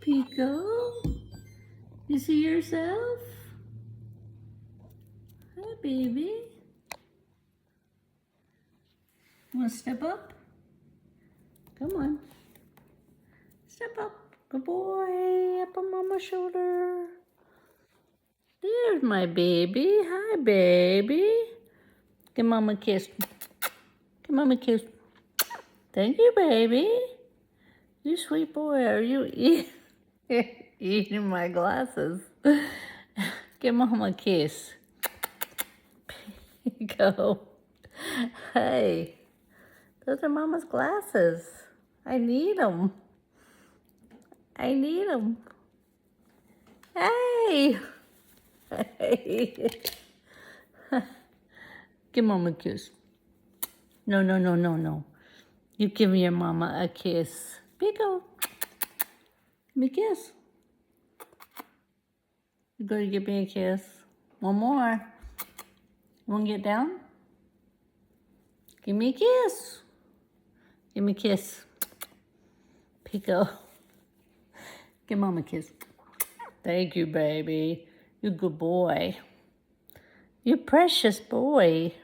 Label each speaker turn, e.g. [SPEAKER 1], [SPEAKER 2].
[SPEAKER 1] Pico, you see yourself? Hi, baby. Want to step up? Come on. Step up. Good boy. Up on mama's shoulder. There's my baby. Hi, baby. Give mama a kiss. Give mama a kiss. Thank you, baby. You sweet boy. Are you eating my glasses? Give mama a kiss. Go. Hey, those are mama's glasses. I need them. I need them. Hey. Hey. Give mama a kiss. No, no, no, no, no. You give your mama a kiss. Pico. Give me a kiss. You gonna give me a kiss? One more. You wanna get down? Give me a kiss. Give me a kiss. Pico. Give mama a kiss. Thank you, baby. You good boy. You precious boy.